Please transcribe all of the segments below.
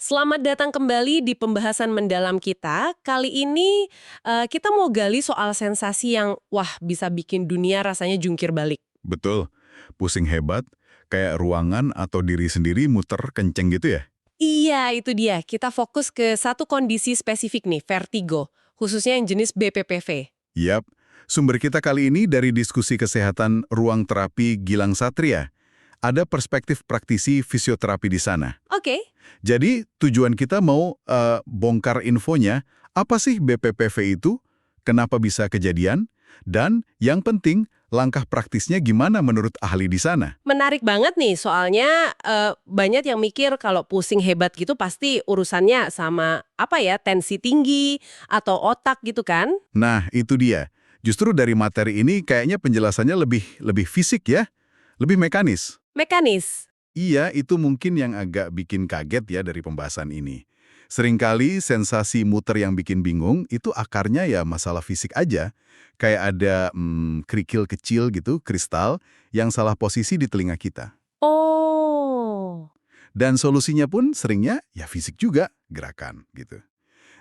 Selamat datang kembali di pembahasan mendalam kita. Kali ini kita mau gali soal sensasi yang bisa bikin dunia rasanya jungkir balik. Betul, pusing hebat, kayak ruangan atau diri sendiri muter kenceng gitu ya? Iya, itu dia. Kita fokus ke satu kondisi spesifik nih, vertigo, khususnya yang jenis BPPV. Yap, sumber kita kali ini dari diskusi kesehatan ruang terapi Gilang Satria. Ada perspektif praktisi fisioterapi di sana. Oke. Jadi tujuan kita mau bongkar infonya, apa sih BPPV itu, kenapa bisa kejadian, dan yang penting langkah praktisnya gimana menurut ahli di sana. Menarik banget nih, soalnya banyak yang mikir kalau pusing hebat gitu pasti urusannya sama tensi tinggi atau otak gitu kan? Nah, itu dia. Justru dari materi ini kayaknya penjelasannya lebih fisik ya, lebih mekanis. Mekanis. Iya, itu mungkin yang agak bikin kaget ya dari pembahasan ini. Seringkali sensasi muter yang bikin bingung itu akarnya ya masalah fisik aja. Kayak ada kerikil kecil gitu, kristal, yang salah posisi di telinga kita. Oh. Dan solusinya pun seringnya ya fisik juga, gerakan gitu.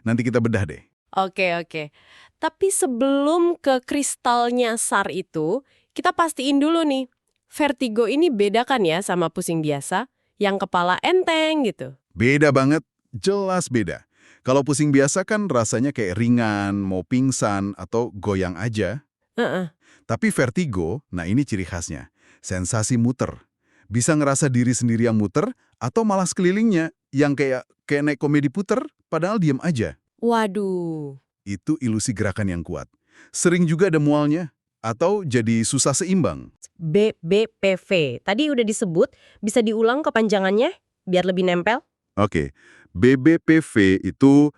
Nanti kita bedah deh. Oke, oke. Tapi sebelum ke kristalnya SAR itu, kita pastiin dulu nih, vertigo ini beda kan ya sama pusing biasa, yang kepala enteng gitu. Beda banget, jelas beda. Kalau pusing biasa kan rasanya kayak ringan, mau pingsan, atau goyang aja. Heeh. Tapi vertigo, nah ini ciri khasnya. Sensasi muter. Bisa ngerasa diri sendiri yang muter, atau malah sekelilingnya yang kayak naik komedi puter, padahal diam aja. Waduh. Itu ilusi gerakan yang kuat. Sering juga ada mualnya, atau jadi susah seimbang. BBPV. Tadi udah disebut, bisa diulang kepanjangannya biar lebih nempel? Oke, BBPV itu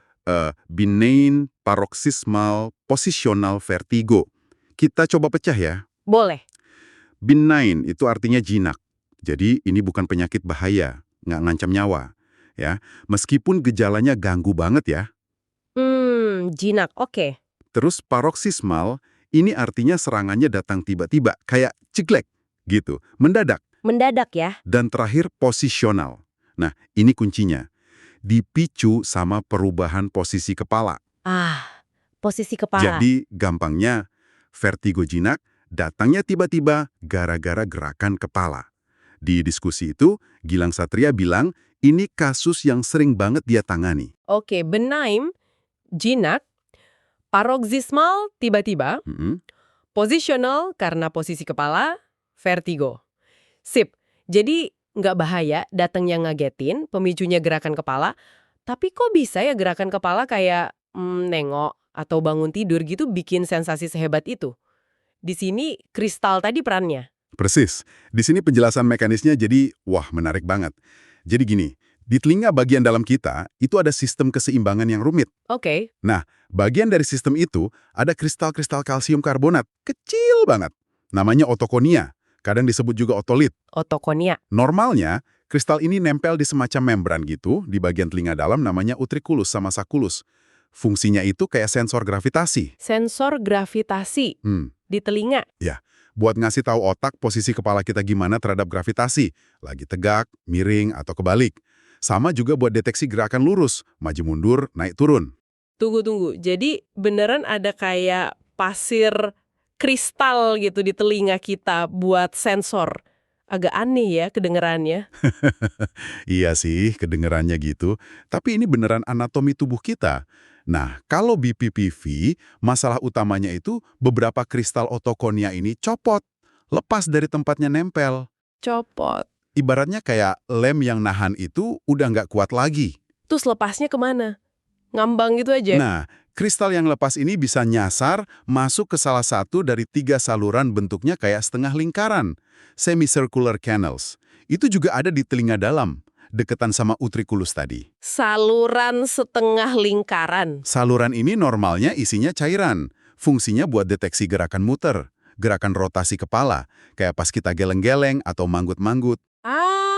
Benign Paroxysmal Positional Vertigo. Kita coba pecah ya. Boleh. Benign itu artinya jinak. Jadi ini bukan penyakit bahaya, nggak ngancam nyawa. Ya, meskipun gejalanya ganggu banget ya. Jinak. Oke. Terus paroxysmal, ini artinya serangannya datang tiba-tiba, kayak ceklek gitu, mendadak. Mendadak ya? Dan terakhir posisional. Nah, ini kuncinya. Dipicu sama perubahan posisi kepala. Posisi kepala. Jadi gampangnya, vertigo jinak datangnya tiba-tiba gara-gara gerakan kepala. Di diskusi itu, Gilang Satria bilang ini kasus yang sering banget dia tangani. Oke, benign, jinak, paroxysmal tiba-tiba, Mm-mm. positional karena posisi kepala, vertigo. Sip, jadi nggak bahaya, datangnya ngagetin, pemicunya gerakan kepala, tapi kok bisa ya gerakan kepala kayak nengok atau bangun tidur gitu bikin sensasi sehebat itu? Di sini kristal tadi perannya. Persis. Di sini penjelasan mekanisnya jadi, wah menarik banget. Jadi gini, di telinga bagian dalam kita, itu ada sistem keseimbangan yang rumit. Oke. Nah, bagian dari sistem itu ada kristal-kristal kalsium karbonat, kecil banget. Namanya otokonia, kadang disebut juga otolit. Otokonia. Normalnya, kristal ini nempel di semacam membran gitu, di bagian telinga dalam namanya utriculus sama sacculus. Fungsinya itu kayak sensor gravitasi. Sensor gravitasi di telinga. Ya, buat ngasih tahu otak posisi kepala kita gimana terhadap gravitasi, lagi tegak, miring, atau kebalik. Sama juga buat deteksi gerakan lurus, maju mundur, naik turun. Tunggu. Jadi beneran ada kayak pasir kristal gitu di telinga kita buat sensor. Agak aneh ya kedengerannya. Iya sih, kedengerannya gitu. Tapi ini beneran anatomi tubuh kita. Nah, kalau BPPV, masalah utamanya itu beberapa kristal otokonia ini copot, lepas dari tempatnya nempel. Copot. Ibaratnya kayak lem yang nahan itu udah nggak kuat lagi. Terus lepasnya kemana? Ngambang gitu aja? Nah, kristal yang lepas ini bisa nyasar masuk ke salah satu dari 3 saluran bentuknya kayak setengah lingkaran, semicircular canals. Itu juga ada di telinga dalam, deketan sama utriculus tadi. Saluran setengah lingkaran. Saluran ini normalnya isinya cairan, fungsinya buat deteksi gerakan muter, gerakan rotasi kepala, kayak pas kita geleng-geleng atau manggut-manggut.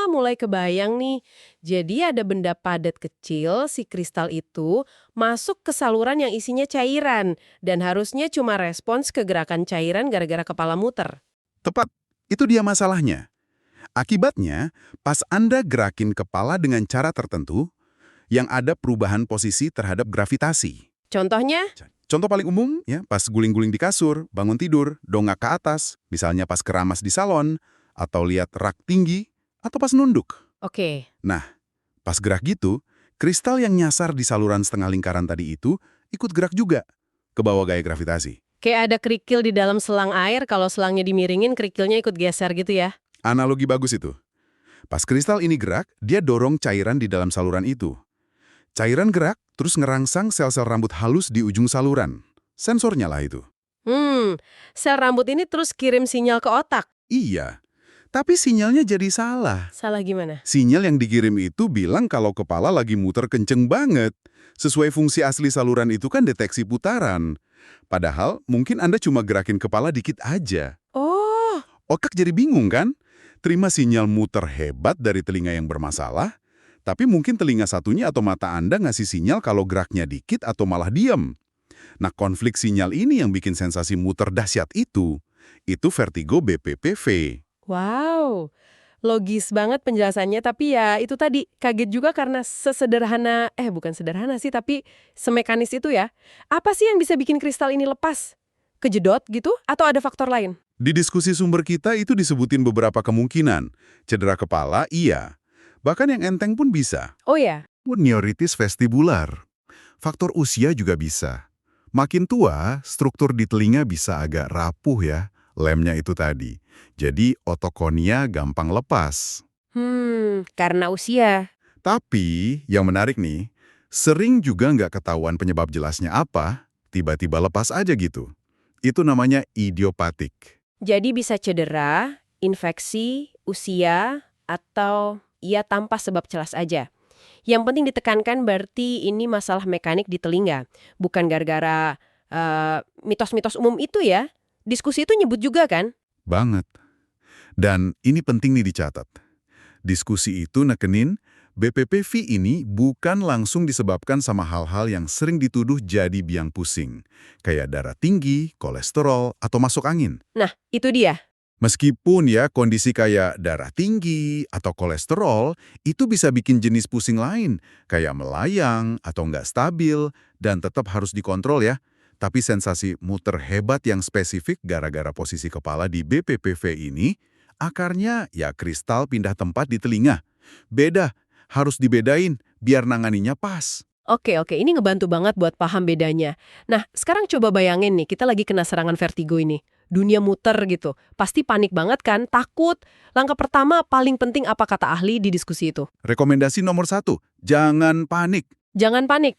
Mulai kebayang nih. Jadi ada benda padat kecil, si kristal itu, masuk ke saluran yang isinya cairan. Dan harusnya cuma respons ke gerakan cairan gara-gara kepala muter. Tepat, itu dia masalahnya. Akibatnya, pas Anda gerakin kepala dengan cara tertentu, yang ada perubahan posisi terhadap gravitasi. Contohnya? Contoh paling umum, ya, pas guling-guling di kasur, bangun tidur, dongak ke atas, misalnya pas keramas di salon, atau lihat rak tinggi, atau pas nunduk. Oke. Nah, pas gerak gitu, kristal yang nyasar di saluran setengah lingkaran tadi itu ikut gerak juga ke bawah gaya gravitasi. Kayak ada kerikil di dalam selang air, kalau selangnya dimiringin, kerikilnya ikut geser gitu ya? Analogi bagus itu. Pas kristal ini gerak, dia dorong cairan di dalam saluran itu. Cairan gerak, terus ngerangsang sel-sel rambut halus di ujung saluran. Sensornya lah itu. Sel rambut ini terus kirim sinyal ke otak. Iya, tapi sinyalnya jadi salah. Salah gimana? Sinyal yang dikirim itu bilang kalau kepala lagi muter kenceng banget. Sesuai fungsi asli saluran itu kan deteksi putaran. Padahal mungkin Anda cuma gerakin kepala dikit aja. Oh, Otak jadi bingung kan? Terima sinyal muter hebat dari telinga yang bermasalah, tapi mungkin telinga satunya atau mata Anda ngasih sinyal kalau geraknya dikit atau malah diam. Nah, konflik sinyal ini yang bikin sensasi muter dahsyat itu vertigo BPPV. wow. Logis banget penjelasannya, tapi ya itu tadi, kaget juga karena bukan sederhana sih, tapi semekanis itu ya. Apa sih yang bisa bikin kristal ini lepas? Kejedot gitu? Atau ada faktor lain? Di diskusi sumber kita itu disebutin beberapa kemungkinan. Cedera kepala, iya. Bahkan yang enteng pun bisa. Oh ya? Neuritis vestibular. Faktor usia juga bisa. Makin tua, struktur di telinga bisa agak rapuh ya, lemnya itu tadi. Jadi otokonia gampang lepas. Karena usia. Tapi, yang menarik nih, sering juga nggak ketahuan penyebab jelasnya apa, tiba-tiba lepas aja gitu. Itu namanya idiopatik. Jadi bisa cedera, infeksi, usia, atau ya tanpa sebab jelas aja. Yang penting ditekankan berarti ini masalah mekanik di telinga, bukan gara-gara mitos-mitos umum itu ya. Diskusi itu nyebut juga kan? Banget. Dan ini penting nih dicatat. Diskusi itu nekenin, BPPV ini bukan langsung disebabkan sama hal-hal yang sering dituduh jadi biang pusing, kayak darah tinggi, kolesterol, atau masuk angin. Nah, itu dia. Meskipun ya kondisi kayak darah tinggi atau kolesterol itu bisa bikin jenis pusing lain, kayak melayang atau nggak stabil, dan tetap harus dikontrol ya. Tapi sensasi muter hebat yang spesifik gara-gara posisi kepala di BPPV ini, akarnya ya kristal pindah tempat di telinga. Beda, harus dibedain biar nanganinya pas. Oke, ini ngebantu banget buat paham bedanya. Nah, sekarang coba bayangin nih, kita lagi kena serangan vertigo ini. Dunia muter gitu. Pasti panik banget kan, takut. Langkah pertama paling penting apa kata ahli di diskusi itu? Rekomendasi nomor 1, jangan panik. Jangan panik.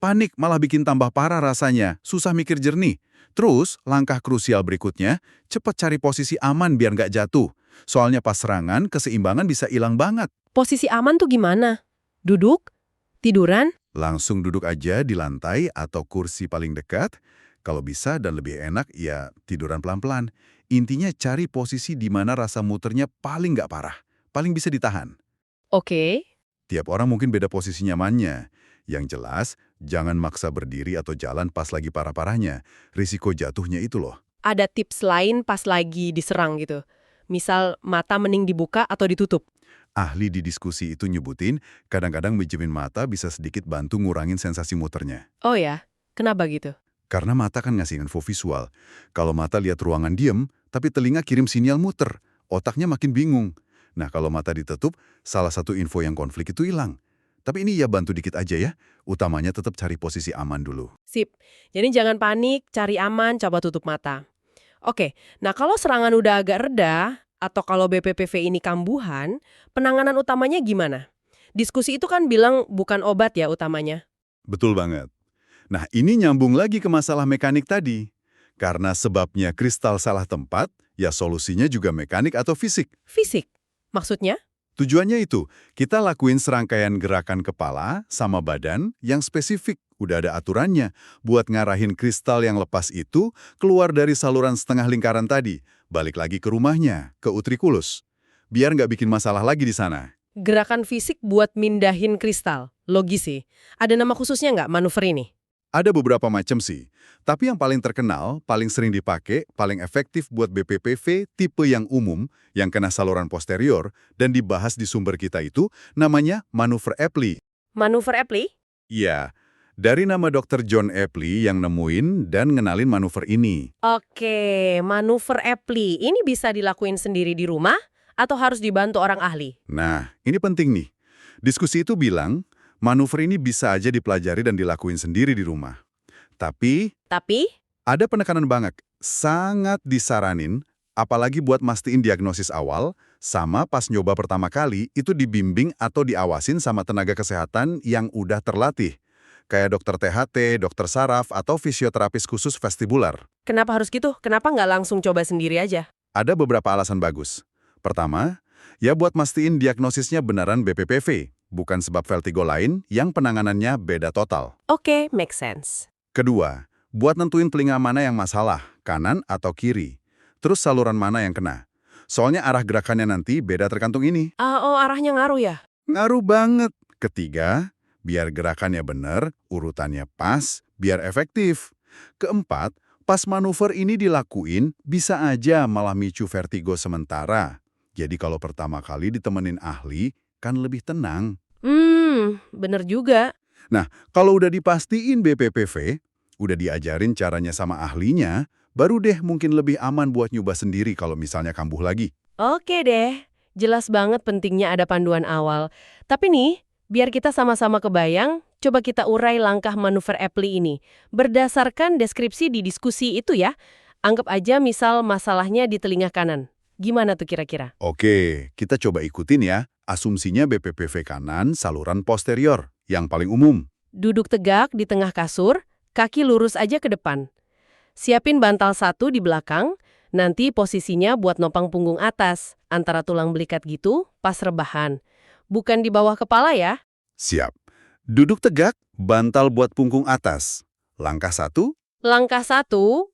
Panik malah bikin tambah parah rasanya, susah mikir jernih. Terus, langkah krusial berikutnya, cepat cari posisi aman biar nggak jatuh. Soalnya pas serangan, keseimbangan bisa hilang banget. Posisi aman tuh gimana? Duduk? Tiduran? Langsung duduk aja di lantai atau kursi paling dekat. Kalau bisa dan lebih enak, ya tiduran pelan-pelan. Intinya cari posisi di mana rasa muternya paling nggak parah, paling bisa ditahan. Oke. Tiap orang mungkin beda posisi nyamannya. Yang jelas, jangan maksa berdiri atau jalan pas lagi parah-parahnya. Risiko jatuhnya itu loh. Ada tips lain pas lagi diserang gitu? Misal mata mending dibuka atau ditutup? Ahli di diskusi itu nyebutin, kadang-kadang minjemin mata bisa sedikit bantu ngurangin sensasi muternya. Oh ya? Kenapa gitu? Karena mata kan ngasih info visual. Kalau mata lihat ruangan diem, tapi telinga kirim sinyal muter, otaknya makin bingung. Nah, kalau mata ditutup, salah satu info yang konflik itu hilang. Tapi ini ya bantu dikit aja ya, utamanya tetap cari posisi aman dulu. Sip. Jadi jangan panik, cari aman, coba tutup mata. Oke, nah kalau serangan udah agak reda, atau kalau BPPV ini kambuhan, penanganan utamanya gimana? Diskusi itu kan bilang bukan obat ya utamanya. Betul banget. Nah, ini nyambung lagi ke masalah mekanik tadi. Karena sebabnya kristal salah tempat, ya solusinya juga mekanik atau fisik. Fisik? Maksudnya? Tujuannya itu, kita lakuin serangkaian gerakan kepala sama badan yang spesifik, udah ada aturannya, buat ngarahin kristal yang lepas itu keluar dari saluran setengah lingkaran tadi, balik lagi ke rumahnya, ke utrikulus. Biar nggak bikin masalah lagi di sana. Gerakan fisik buat mindahin kristal. Logis sih. Ada nama khususnya nggak manuver ini? Ada beberapa macam sih, tapi yang paling terkenal, paling sering dipakai, paling efektif buat BPPV tipe yang umum, yang kena saluran posterior, dan dibahas di sumber kita itu, namanya manuver Epley. Manuver Epley? Iya, dari nama Dr. John Epley yang nemuin dan ngenalin manuver ini. Oke, manuver Epley. Ini bisa dilakuin sendiri di rumah atau harus dibantu orang ahli? Nah, ini penting nih. Diskusi itu bilang, manuver ini bisa aja dipelajari dan dilakuin sendiri di rumah. Tapi, Tapi, ada penekanan banget. Sangat disaranin, apalagi buat mastiin diagnosis awal, sama pas nyoba pertama kali, itu dibimbing atau diawasin sama tenaga kesehatan yang udah terlatih. Kayak dokter THT, dokter saraf, atau fisioterapis khusus vestibular. kenapa harus gitu? Kenapa nggak langsung coba sendiri aja? Ada beberapa alasan bagus. Pertama, ya buat mastiin diagnosisnya beneran BPPV, bukan sebab vertigo lain yang penanganannya beda total. Oke, make sense. Kedua, buat nentuin telinga mana yang masalah, kanan atau kiri. Terus saluran mana yang kena. Soalnya arah gerakannya nanti beda tergantung ini. Oh, arahnya ngaruh ya? Ngaruh banget. Ketiga, biar gerakannya bener, urutannya pas, biar efektif. Keempat, pas manuver ini dilakuin, bisa aja malah micu vertigo sementara. Jadi kalau pertama kali ditemenin ahli, kan lebih tenang. Bener juga. Nah, kalau udah dipastiin BPPV, udah diajarin caranya sama ahlinya, baru deh mungkin lebih aman buat nyoba sendiri kalau misalnya kambuh lagi. Oke deh, jelas banget pentingnya ada panduan awal. Tapi nih, biar kita sama-sama kebayang, coba kita urai langkah manuver Epley ini. Berdasarkan deskripsi di diskusi itu ya, anggap aja misal masalahnya di telinga kanan. Gimana tuh kira-kira? Oke, kita coba ikutin ya. Asumsinya BPPV kanan, saluran posterior, yang paling umum. Duduk tegak di tengah kasur, kaki lurus aja ke depan. Siapin bantal satu di belakang, nanti posisinya buat nopang punggung atas, antara tulang belikat gitu, pas rebahan. Bukan di bawah kepala ya. Siap. Duduk tegak, bantal buat punggung atas. Langkah 1, Langkah 1,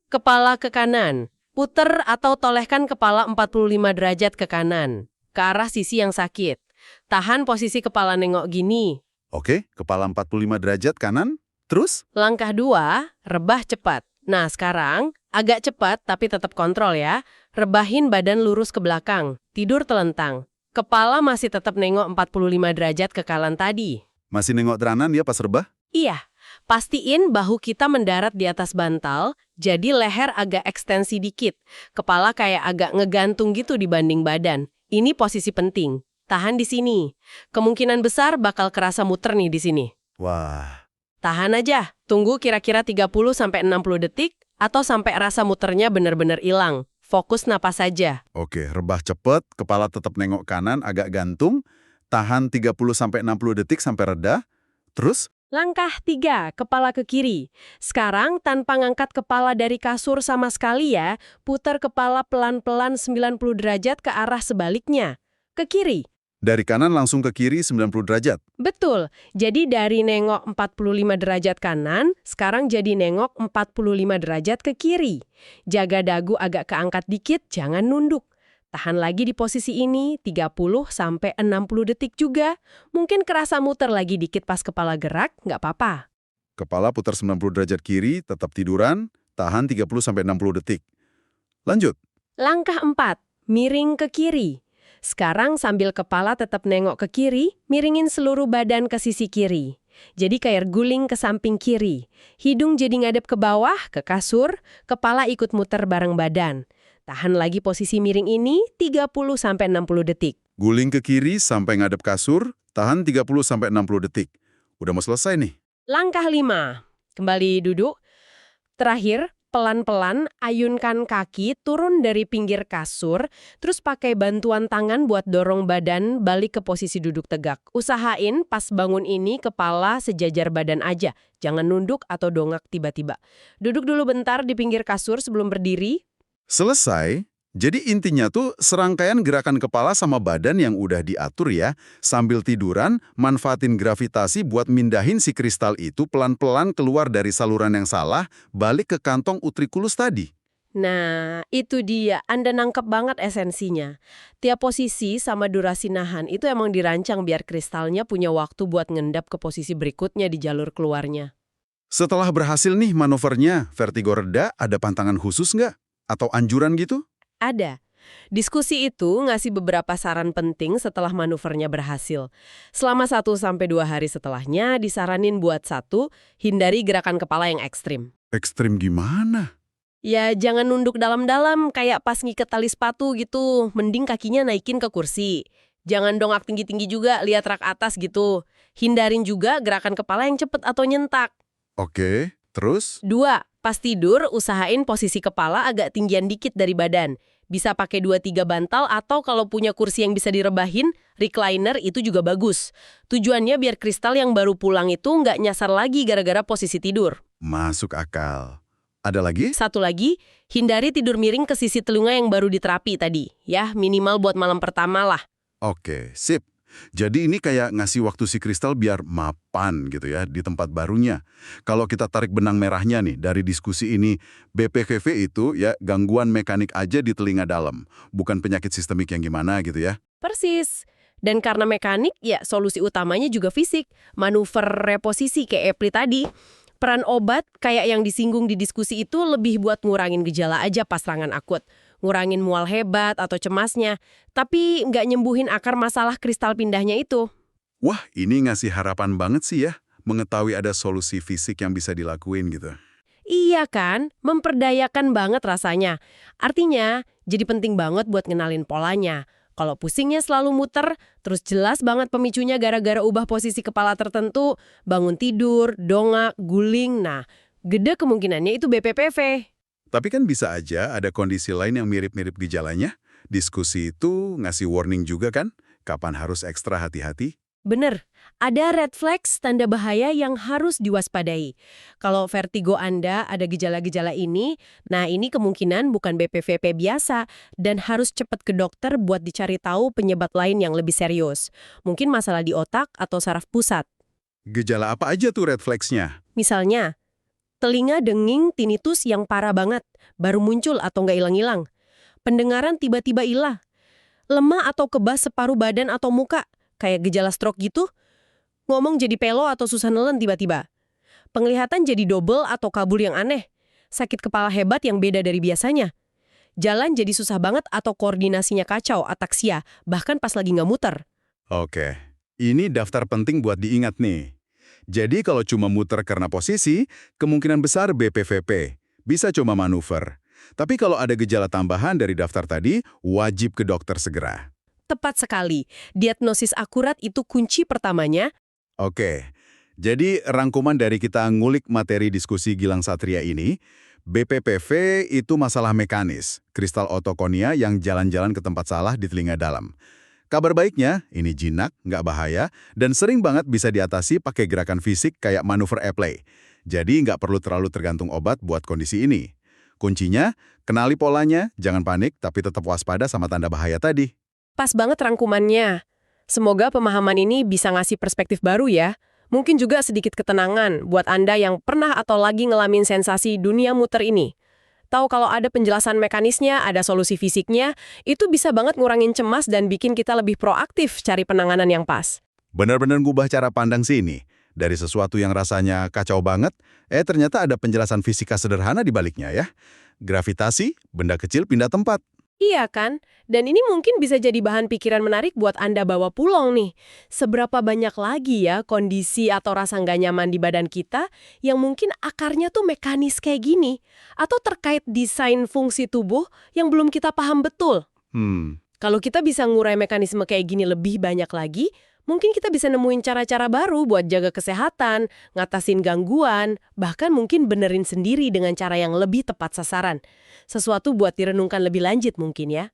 kepala ke kanan. Puter atau tolehkan kepala 45 derajat ke kanan, ke arah sisi yang sakit. Tahan posisi kepala nengok gini. oke, kepala 45 derajat kanan. Terus, Langkah 2, rebah cepat. Nah, sekarang agak cepat tapi tetap kontrol ya. Rebahin badan lurus ke belakang. Tidur telentang. Kepala masih tetap nengok 45 derajat ke kanan tadi. masih nengok teranan ya pas rebah? Iya, pastiin bahu kita mendarat di atas bantal, jadi leher agak ekstensi dikit. Kepala kayak agak ngegantung gitu dibanding badan. Ini posisi penting. Tahan di sini. Kemungkinan besar bakal kerasa muter nih di sini. Wah, Tahan aja, tunggu kira-kira 30-60 detik atau sampai rasa muternya benar-benar hilang. Fokus napas saja. oke, rebah cepet, kepala tetap nengok kanan, agak gantung, tahan 30-60 detik sampai reda, terus, Langkah 3, kepala ke kiri. Sekarang tanpa ngangkat kepala dari kasur sama sekali ya, putar kepala pelan-pelan 90 derajat ke arah sebaliknya. Ke kiri. dari kanan langsung ke kiri 90 derajat. Betul, jadi dari nengok 45 derajat kanan, sekarang jadi nengok 45 derajat ke kiri. Jaga dagu agak keangkat dikit, jangan nunduk. Tahan lagi di posisi ini 30-60 detik juga. Mungkin kerasa muter lagi dikit pas kepala gerak, nggak apa-apa. Kepala putar 90 derajat kiri, tetap tiduran, tahan 30-60 detik. Lanjut. Langkah 4, miring ke kiri. Sekarang sambil kepala tetap nengok ke kiri, miringin seluruh badan ke sisi kiri. Jadi kayak guling ke samping kiri. Hidung jadi ngadep ke bawah, ke kasur, kepala ikut muter bareng badan. Tahan lagi posisi miring ini 30-60 detik. Guling ke kiri sampai ngadep kasur, tahan 30-60 detik. Udah mau selesai nih. Langkah 5, kembali duduk. Terakhir, pelan-pelan ayunkan kaki turun dari pinggir kasur, terus pakai bantuan tangan buat dorong badan balik ke posisi duduk tegak. Usahain pas bangun ini kepala sejajar badan aja, jangan nunduk atau dongak tiba-tiba. Duduk dulu bentar di pinggir kasur sebelum berdiri. Selesai. Jadi intinya tuh serangkaian gerakan kepala sama badan yang udah diatur ya. Sambil tiduran, manfaatin gravitasi buat mindahin si kristal itu pelan-pelan keluar dari saluran yang salah, balik ke kantong utriculus tadi. Nah, itu dia. Anda nangkep banget esensinya. Tiap posisi sama durasi nahan itu emang dirancang biar kristalnya punya waktu buat ngendap ke posisi berikutnya di jalur keluarnya. Setelah berhasil nih manuvernya, vertigo reda, ada pantangan khusus nggak? Atau anjuran gitu? Ada. Diskusi itu ngasih beberapa saran penting setelah manuvernya berhasil. Selama 1 sampai 2 hari setelahnya, disaranin buat hindari gerakan kepala yang ekstrim. Ekstrim gimana? Ya, jangan nunduk dalam-dalam kayak pas ngiket tali sepatu gitu. Mending kakinya naikin ke kursi. Jangan dongak tinggi-tinggi juga, lihat rak atas gitu. Hindarin juga gerakan kepala yang cepet atau nyentak. Oke, terus? 2, pas tidur, usahain posisi kepala agak tinggian dikit dari badan. Bisa pakai 2-3 bantal atau kalau punya kursi yang bisa direbahin, recliner itu juga bagus. Tujuannya biar kristal yang baru pulang itu nggak nyasar lagi gara-gara posisi tidur. Masuk akal. Ada lagi? 1 lagi, hindari tidur miring ke sisi telinga yang baru diterapi tadi. Ya, minimal buat malam pertama lah. Oke, sip. Jadi ini kayak ngasih waktu si kristal biar mapan gitu ya di tempat barunya. Kalau kita tarik benang merahnya nih dari diskusi ini, BPVV itu ya gangguan mekanik aja di telinga dalam, bukan penyakit sistemik yang gimana gitu ya. Persis. Dan karena mekanik, ya solusi utamanya juga fisik. Manuver reposisi kayak Epli tadi. Peran obat kayak yang disinggung di diskusi itu lebih buat ngurangin gejala aja pas serangan akut. Ngurangin mual hebat atau cemasnya. Tapi nggak nyembuhin akar masalah kristal pindahnya itu. Wah, ini ngasih harapan banget sih ya, mengetahui ada solusi fisik yang bisa dilakuin gitu. Iya kan? Memperdayakan banget rasanya. Artinya, jadi penting banget buat ngenalin polanya. Kalau pusingnya selalu muter, terus jelas banget pemicunya gara-gara ubah posisi kepala tertentu, bangun tidur, dongak, guling, nah, gede kemungkinannya itu BPPV. Tapi kan bisa aja ada kondisi lain yang mirip-mirip gejalanya. Diskusi itu ngasih warning juga kan, kapan harus ekstra hati-hati. Bener, ada red flags tanda bahaya yang harus diwaspadai. Kalau vertigo Anda ada gejala-gejala ini, nah ini kemungkinan bukan BPVP biasa dan harus cepat ke dokter buat dicari tahu penyebab lain yang lebih serius. Mungkin masalah di otak atau saraf pusat. Gejala apa aja tuh red flags-nya? Misalnya, telinga denging tinnitus yang parah banget, baru muncul atau nggak hilang-hilang. Pendengaran tiba-tiba hilang. Lemah atau kebas separuh badan atau muka, kayak gejala stroke gitu. Ngomong jadi pelo atau susah nelen tiba-tiba. Penglihatan jadi double atau kabur yang aneh. Sakit kepala hebat yang beda dari biasanya. Jalan jadi susah banget atau koordinasinya kacau, ataksia, bahkan pas lagi nggak muter. Oke, ini daftar penting buat diingat nih. Jadi kalau cuma muter karena posisi, kemungkinan besar BPVP. Bisa cuma manuver. Tapi kalau ada gejala tambahan dari daftar tadi, wajib ke dokter segera. Tepat sekali. Diagnosis akurat itu kunci pertamanya. Oke, jadi rangkuman dari kita ngulik materi diskusi Gilang Satria ini, BPPV itu masalah mekanis, kristal otokonia yang jalan-jalan ke tempat salah di telinga dalam. Kabar baiknya, ini jinak, nggak bahaya, dan sering banget bisa diatasi pakai gerakan fisik kayak manuver Epli. Jadi nggak perlu terlalu tergantung obat buat kondisi ini. Kuncinya, kenali polanya, jangan panik, tapi tetap waspada sama tanda bahaya tadi. Pas banget rangkumannya. Semoga pemahaman ini bisa ngasih perspektif baru ya. Mungkin juga sedikit ketenangan buat Anda yang pernah atau lagi ngalamin sensasi dunia muter ini. Tahu kalau ada penjelasan mekanisnya, ada solusi fisiknya, itu bisa banget ngurangin cemas dan bikin kita lebih proaktif cari penanganan yang pas. Benar-benar ngubah cara pandang sini. Dari sesuatu yang rasanya kacau banget, ternyata ada penjelasan fisika sederhana di baliknya ya. Gravitasi, benda kecil pindah tempat. Iya kan? Dan ini mungkin bisa jadi bahan pikiran menarik buat Anda bawa pulang nih. Seberapa banyak lagi ya kondisi atau rasa nggak nyaman di badan kita yang mungkin akarnya tuh mekanis kayak gini. Atau terkait desain fungsi tubuh yang belum kita paham betul. Kalau kita bisa ngurai mekanisme kayak gini lebih banyak lagi, mungkin kita bisa nemuin cara-cara baru buat jaga kesehatan, ngatasin gangguan, bahkan mungkin benerin sendiri dengan cara yang lebih tepat sasaran. Sesuatu buat direnungkan lebih lanjut mungkin ya.